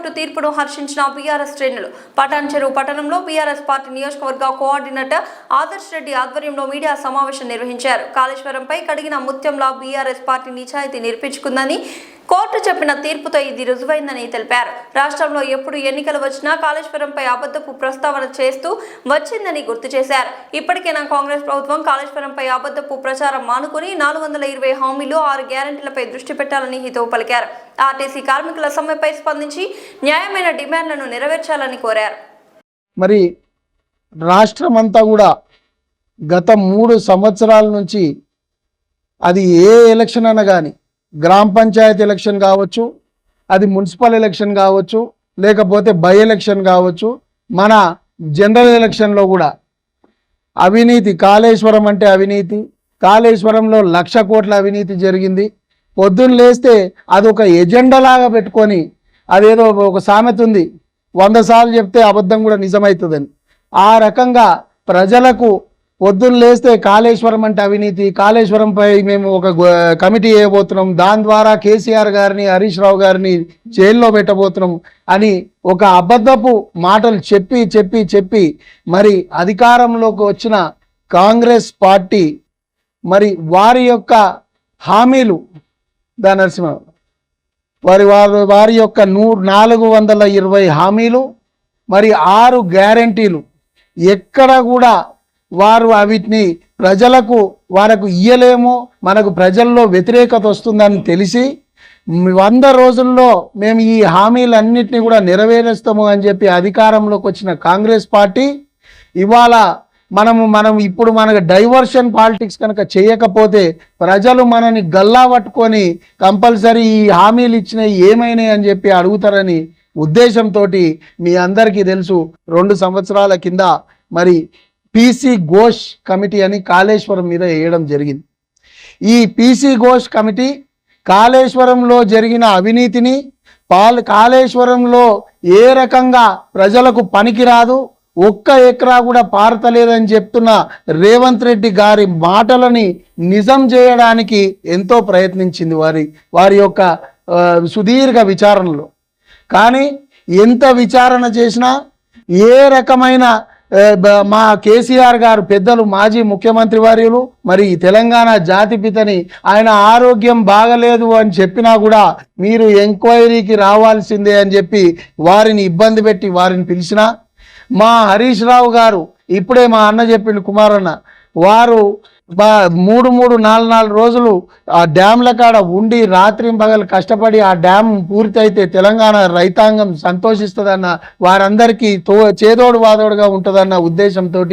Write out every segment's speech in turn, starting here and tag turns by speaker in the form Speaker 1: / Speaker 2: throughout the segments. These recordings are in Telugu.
Speaker 1: కోర్టు తీర్పును హర్షించిన బీఆర్ఎస్ శ్రేణులు పటాన్చెరు పట్టణంలో బీఆర్ఎస్ పార్టీ నియోజకవర్గ కోఆర్డినేటర్ ఆదర్శ్ రెడ్డి ఆధ్వర్యంలో మీడియా సమావేశం నిర్వహించారు. కాళేశ్వరంపై కడిగిన ముత్యంలా బీఆర్ఎస్ పార్టీ నిజాయితీ నిరూపించుకుందని కోర్టు చెప్పిన తీర్పుతో ఇది రుజువైందని తెలిపారు. రాష్ట్రంలో ఎప్పుడు ఎన్నికలు వచ్చినా కాళేశ్వరంపై అబద్ధపు ప్రస్తావన చేస్తూ వచ్చిందని గుర్తు చేశారు. ఇప్పటికైనా కాంగ్రెస్ ప్రభుత్వం కాళేశ్వరంపై అబద్ధపు ప్రచారం మానుకుని 420 హామీలు 6 గ్యారెంటీలపై దృష్టి పెట్టాలని హితవు పలికారు. ఆర్టీసీ కార్మికుల సమ్మెపై స్పందించి న్యాయమైన డిమాండ్లను నెరవేర్చాలని కోరారు.
Speaker 2: మరి రాష్ట్రమంతా కూడా గత 3 సంవత్సరాల నుంచి అది ఏ ఎలక్షన్ అయినా కానీ గ్రామ పంచాయతీ ఎలక్షన్ కావచ్చు, అది మున్సిపల్ ఎలక్షన్ కావచ్చు, లేకపోతే బై ఎలక్షన్ కావచ్చు, మన జనరల్ ఎలక్షన్లో కూడా అవినీతి, కాళేశ్వరం అంటే అవినీతి, కాళేశ్వరంలో 1,00,000 కోట్ల అవినీతి జరిగింది. పొద్దున్న లేస్తే అదొక ఎజెండాలాగా పెట్టుకొని, అదేదో ఒక సామెత ఉంది, 100 సార్లు చెప్తే అబద్ధం కూడా నిజమవుతుందని. ఆ రకంగా ప్రజలకు పొద్దున్న లేస్తే కాళేశ్వరం అంటే అవినీతి, కాళేశ్వరంపై మేము ఒక కమిటీ వేయబోతున్నాం, దాని ద్వారా కేసీఆర్ గారిని, హరీష్ రావు గారిని జైల్లో పెట్టబోతున్నాం అని ఒక అబద్ధపు మాటలు చెప్పి చెప్పి చెప్పి మరి అధికారంలోకి వచ్చిన కాంగ్రెస్ పార్టీ మరి వారి యొక్క హామీలు నరసింహ వారి యొక్క 420 హామీలు మరి 6 గ్యారెంటీలు ఎక్కడ కూడా వారు వీటిని ప్రజలకు వారికి ఇయ్యలేమో, మనకు ప్రజల్లో వ్యతిరేకత వస్తుందని తెలిసి 100 రోజుల్లో మేము ఈ హామీలన్నింటినీ కూడా నెరవేరుస్తాము అని చెప్పి అధికారంలోకి వచ్చిన కాంగ్రెస్ పార్టీ ఇవాళ ఇప్పుడు మనకు డైవర్షన్ పాలిటిక్స్ కనుక చేయకపోతే ప్రజలు మనని గల్లా పట్టుకొని కంపల్సరీ ఈ హామీలు ఇచ్చినవి ఏమైనాయి అని చెప్పి అడుగుతారని ఉద్దేశంతో మీ అందరికీ తెలుసు 2 సంవత్సరాల కింద మరి పీసీ ఘోష్ కమిటీ అని కాళేశ్వరం మీద వేయడం జరిగింది. ఈ పీసీ ఘోష్ కమిటీ కాళేశ్వరంలో జరిగిన అవినీతిని, కాళేశ్వరంలో ఏ రకంగా ప్రజలకు పనికిరాదు, 1 ఎకరా కూడా పారతలేదని చెప్తున్న రేవంత్ రెడ్డి గారి మాటలని నిజం చేయడానికి ఎంతో ప్రయత్నించింది వారి యొక్క సుదీర్ఘ విచారణలో. కానీ ఎంత విచారణ చేసినా ఏ రకమైన మా కేసీఆర్ గారు పెద్దలు, మాజీ ముఖ్యమంత్రి వర్యులు, మరి తెలంగాణ జాతిపితని, ఆయన ఆరోగ్యం బాగలేదు అని చెప్పినా కూడా మీరు ఎంక్వైరీకి రావాల్సిందే అని చెప్పి వారిని ఇబ్బంది పెట్టి వారిని పిలిచినా, మా హరీష్ రావు గారు ఇప్పుడే మా అన్న చెప్పిండు కుమారన్న, వారు 3-4 రోజులు ఆ డ్యామ్ల కాడ ఉండి రాత్రింబగలు కష్టపడి ఆ డ్యామ్ పూర్తయితే తెలంగాణ రైతాంగం సంతోషిస్తుందన్న, వారందరికీ చేదోడు వాదోడుగా ఉంటుందన్న ఉద్దేశంతో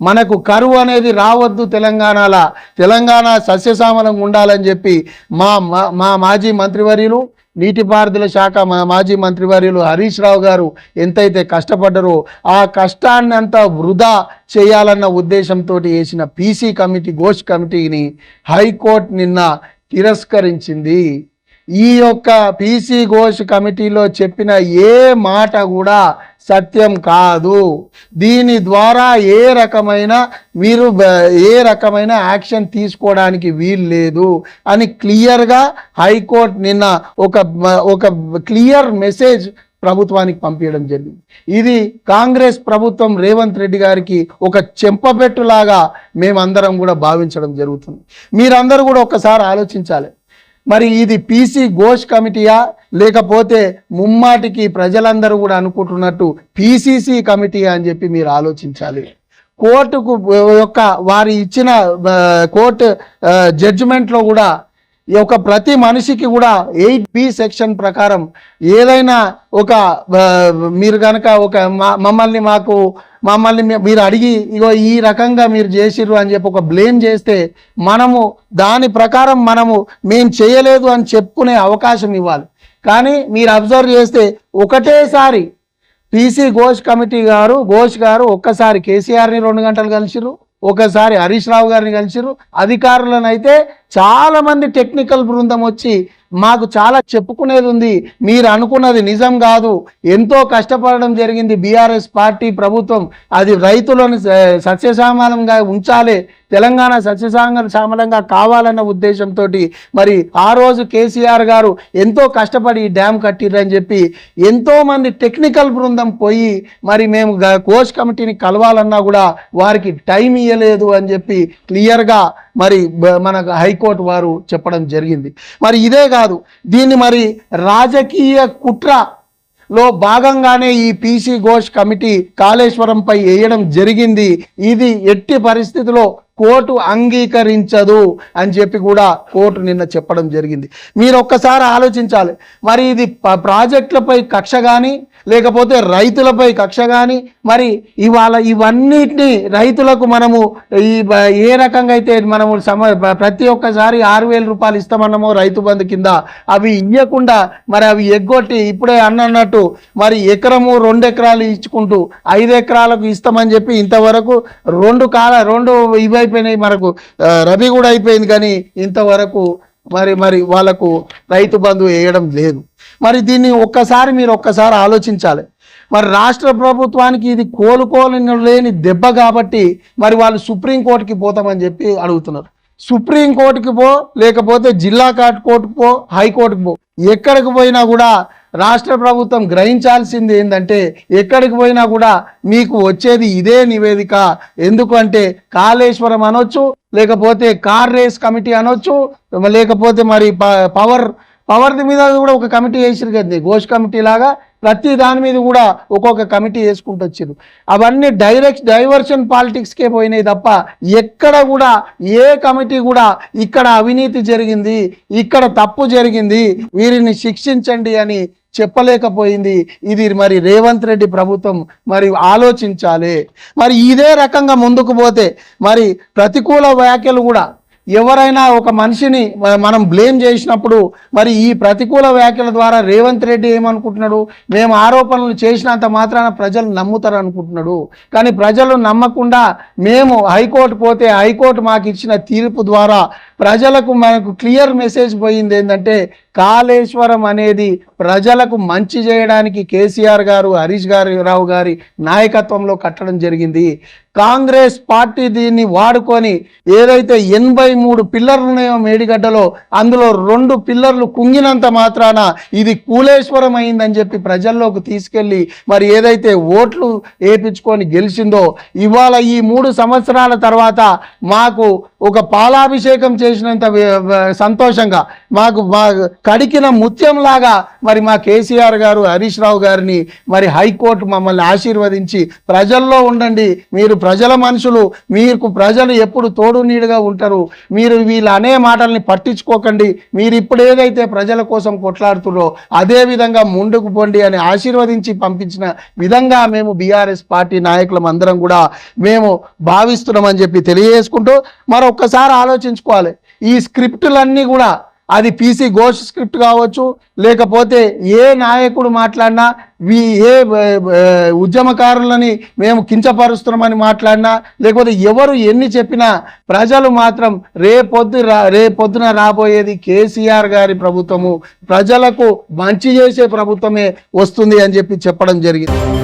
Speaker 2: మనకు కరువు అనేది రావద్దు, తెలంగాణ సస్యశ్యామలంగా ఉండాలని చెప్పి మా మాజీ మంత్రివర్యులు, నీటిపారుదల శాఖ మాజీ మంత్రివర్యులు హరీష్ రావు గారు ఎంతైతే కష్టపడ్డారో ఆ కష్టాన్ని అంతా వృధా చేయాలన్న ఉద్దేశంతో వేసిన పీసీ కమిటీ, ఘోష్ కమిటీని హైకోర్టు నిన్న తిరస్కరించింది. ఈ యొక్క పీసీ ఘోష్ కమిటీలో చెప్పిన ఏ మాట కూడా సత్యం కాదు, దీని ద్వారా ఏ రకమైన యాక్షన్ తీసుకోవడానికి వీలు లేదు అని క్లియర్గా హైకోర్టు నిన్న ఒక క్లియర్ మెసేజ్ ప్రభుత్వానికి పంపించడం జరిగింది. ఇది కాంగ్రెస్ ప్రభుత్వం రేవంత్ రెడ్డి గారికి ఒక చెంపపెట్టులాగా మేమందరం కూడా భావించడం జరుగుతుంది. మీరందరూ కూడా ఒక్కసారి ఆలోచించాలి, మరి ఇది పీసీ ఘోష్ కమిటీయా లేకపోతే ముమ్మాటికి ప్రజలందరూ కూడా అనుకుంటున్నట్టు పీసీసీ కమిటీ అని చెప్పి మీరు ఆలోచించాలి. కోర్టుకు వారి ఇచ్చిన కోర్టు జడ్జిమెంట్లో కూడా ప్రతి మనిషికి కూడా 8B సెక్షన్ ప్రకారం ఏదైనా మీరు కనుక మమ్మల్ని మీరు అడిగి ఇగో ఈ రకంగా మీరు చేసిర్రు అని చెప్పి బ్లేమ్ చేస్తే మనము దాని ప్రకారం మేము చేయలేదు అని చెప్పుకునే అవకాశం ఇవ్వాలి. కానీ మీరు అబ్జర్వ్ చేస్తే ఒకటేసారి పీసీ ఘోష్ గారు ఒక్కసారి కేసీఆర్ని 2 గంటలు కలిసిరు, ఒకసారి హరీష్ రావు గారిని కలిసిరు, అధికారులను అయితే చాలా మంది టెక్నికల్ బృందం వచ్చి మాకు చాలా చెప్పుకునేది ఉంది, మీరు అనుకున్నది నిజం కాదు, ఎంతో కష్టపడడం జరిగింది బీఆర్ఎస్ పార్టీ ప్రభుత్వం, అది రైతులను సస్యశ్యామలంగా ఉంచాలి, తెలంగాణ సస్యశ్యామలంగా కావాలన్న ఉద్దేశంతో మరి ఆ రోజు కేసీఆర్ గారు ఎంతో కష్టపడి ఈ డ్యామ్ కట్టిర్రని చెప్పి ఎంతోమంది టెక్నికల్ బృందం పోయి మరి మేము కోచ్ కమిటీని కలవాలన్నా కూడా వారికి టైం ఇవ్వలేదు అని చెప్పి క్లియర్గా మరి మన హైకోర్టు వారు చెప్పడం జరిగింది. మరి ఇదే కాదు, దీన్ని మరి రాజకీయ కుట్రలో భాగంగానే ఈ పీసీ ఘోష్ కమిటీ కాళేశ్వరంపై వేయడం జరిగింది, ఇది ఎట్టి పరిస్థితిలో కోర్టు అంగీకరించదు అని చెప్పి కూడా కోర్టు నిన్న చెప్పడం జరిగింది. మీరు ఒక్కసారి ఆలోచించాలి, మరి ఇది ప్రాజెక్టులపై కక్ష కానీ లేకపోతే రైతులపై కక్ష కానీ, మరి ఇవాళ ఇవన్నిటినీ రైతులకు మనము ఏ రకంగా అయితే మనము ప్రతి ఒక్కసారి 6,000 రూపాయలు ఇస్తామన్నామో రైతు బంధు కింద, అవి ఇవ్వకుండా మరి అవి ఎగ్గొట్టి ఇప్పుడే అన్నట్టు మరి ఎకరము 2 ఎకరాలు ఇచ్చుకుంటూ 5 ఎకరాలకు ఇస్తామని చెప్పి ఇంతవరకు రెండు ఇవైపోయినాయి, మనకు రబీ కూడా అయిపోయింది, కానీ ఇంతవరకు మరి వాళ్ళకు రైతు బంధు వేయడం లేదు. మరి దీన్ని మీరు ఒక్కసారి ఆలోచించాలి. మరి రాష్ట్ర ప్రభుత్వానికి ఇది కోలుకోలేని దెబ్బ కాబట్టి మరి వాళ్ళు సుప్రీంకోర్టుకి పోతామని చెప్పి అడుగుతున్నారు. సుప్రీంకోర్టుకి పో, లేకపోతే జిల్లా కోర్టుకు పో, హైకోర్టుకు పో, ఎక్కడికి పోయినా కూడా రాష్ట్ర ప్రభుత్వం గ్రహించాల్సింది ఏంటంటే ఎక్కడికి పోయినా కూడా మీకు వచ్చేది ఇదే నివేదిక. ఎందుకంటే కాళేశ్వరం అనొచ్చు, లేకపోతే కార్ రేస్ కమిటీ అనొచ్చు, లేకపోతే మరి పవర్ది మీద కూడా ఒక కమిటీ వేసారు కదా, ఘోష్ కమిటీ లాగా ప్రతి దాని మీద కూడా ఒక్కొక్క కమిటీ వేసుకుంటూ వచ్చారు. అవన్నీ డైవర్షన్ పాలిటిక్స్కే పోయినాయి తప్ప ఎక్కడ కూడా ఏ కమిటీ కూడా ఇక్కడ అవినీతి జరిగింది, ఇక్కడ తప్పు జరిగింది, వీరిని శిక్షించండి అని చెప్పలేకపోయింది. ఇది మరి రేవంత్ రెడ్డి ప్రభుత్వం మరి ఆలోచించాలి. మరి ఇదే రకంగా ముందుకు పోతే మరి ప్రతికూల వ్యాఖ్యలు కూడా ఎవరైనా ఒక మనిషిని మనం బ్లేమ్ చేసినప్పుడు మరి ఈ ప్రతికూల వ్యాఖ్యల ద్వారా రేవంత్ రెడ్డి ఏమనుకుంటున్నాడు, మేము ఆరోపణలు చేసినంత మాత్రాన ప్రజలు నమ్ముతారు అనుకుంటున్నాడు. కానీ ప్రజలు నమ్మకుండా మేము హైకోర్టు పోతే హైకోర్టు మాకు ఇచ్చిన తీర్పు ద్వారా ప్రజలకు మనకు క్లియర్ మెసేజ్ పోయింది ఏంటంటే కాళేశ్వరం అనేది ప్రజలకు మంచి చేయడానికి కేసీఆర్ గారు, హరీష్ రావు గారి నాయకత్వంలో కట్టడం జరిగింది. కాంగ్రెస్ పార్టీ దీన్ని వాడుకొని ఏదైతే 83 పిల్లర్లు ఉన్నాయో మేడిగడ్డలో, అందులో 2 పిల్లర్లు కుంగినంత మాత్రాన ఇది కూలేశ్వరం అయిందని చెప్పి ప్రజల్లోకి తీసుకెళ్ళి మరి ఏదైతే ఓట్లు వేయించుకొని గెలిచిందో, ఇవాళ ఈ 3 సంవత్సరాల తర్వాత మాకు ఒక పాలాభిషేకం చేసినంత సంతోషంగా మాకు కడికిన ముత్యంలాగా మరి మా కేసీఆర్ గారు, హరీష్ రావు గారిని మరి హైకోర్టు మమ్మల్ని ఆశీర్వదించి ప్రజల్లో ఉండండి, మీరు ప్రజల మనుషులు, మీకు ప్రజలు ఎప్పుడు తోడు నీడుగా ఉంటారు, మీరు వీళ్ళ అనే మాటల్ని పట్టించుకోకండి, మీరు ఇప్పుడు ఏదైతే ప్రజల కోసం కొట్లాడుతున్నారో అదే విధంగా ముందుకు పోండి అని ఆశీర్వదించి పంపించిన విధంగా మేము బీఆర్ఎస్ పార్టీ నాయకులం అందరం కూడా మేము భావిస్తున్నామని చెప్పి తెలియజేసుకుంటూ మరొక్కసారి ఆలోచించుకోవాలి. ఈ స్క్రిప్టులన్నీ కూడా అది పీసీ ఘోష్ స్క్రిప్ట్ కావచ్చు, లేకపోతే ఏ నాయకుడు మాట్లాడినా, ఏ ఉద్యమకారులని మేము కించపరుస్తున్నామని మాట్లాడినా, లేకపోతే ఎవరు ఎన్ని చెప్పినా ప్రజలు మాత్రం రేపొద్దున రాబోయేది కేసీఆర్ గారి ప్రభుత్వము, ప్రజలకు మంచి చేసే ప్రభుత్వమే వస్తుంది అని చెప్పి చెప్పడం జరిగింది.